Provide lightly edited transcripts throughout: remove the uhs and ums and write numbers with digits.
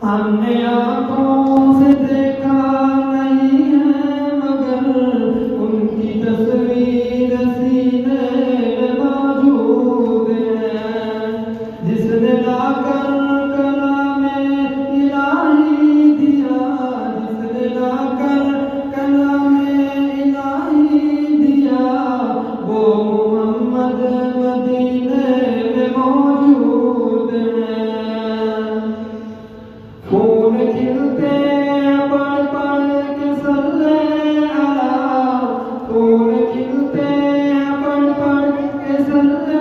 ہم نے آنکھوں سے دیکھا نہیں ہے مگر ان کی تصویر سینے میں موجود ہے، جس نے لا کر کلام الہی دیا، جس نے لا کر کلام الہی دیا، وہ محمد مدینے میں موجود ہے۔ پھول کھلتے پڑھ پڑھ کے صلی اللہ، پھول کھلتے پڑھ پڑھ کے صلی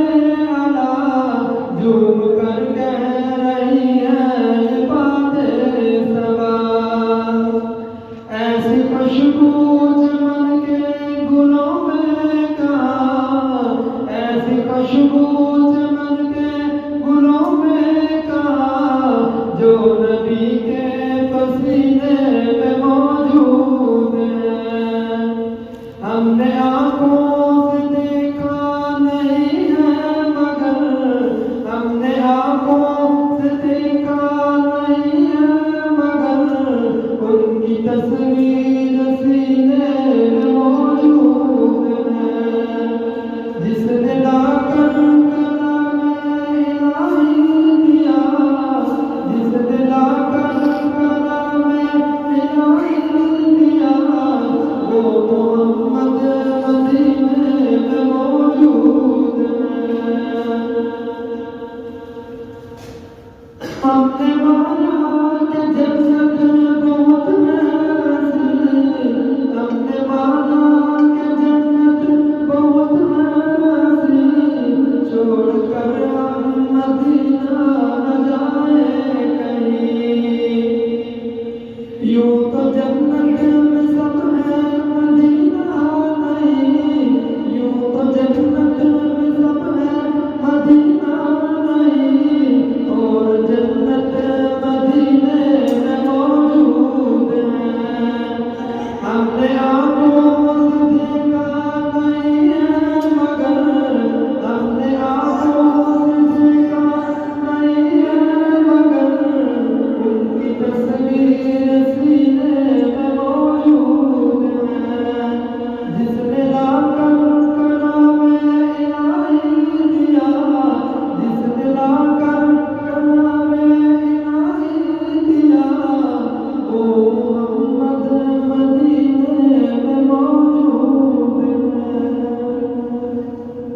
اللہ، جھوم کر کہہ رہی ہے بات صبا، ایسی خوشبو چمن کے گلوں میں کہاں، ایسی خوشبو چمن کے گلوں میں کہاں، جو نبی کے پسینے میں موجود ہے۔ ہم نے آنکھوں سے دیکھا نہیں ہے مگر، ہم نے آنکھوں سے دیکھا نہیں ہے مگر ان کی تصویر سینے میں موجود ہے، جس نے لا کر کلام الہی دیا، جس نے لا کر کلام الہی دیا، وہ محمد مدینے میں موجود ہے۔ ہم نے مانا کہ جنت بہت وسیع، ہم نے مانا کہ جنت بہت وسیع، چھوڑ کر ہم مدینہ نہ جائیں کہیں، یوں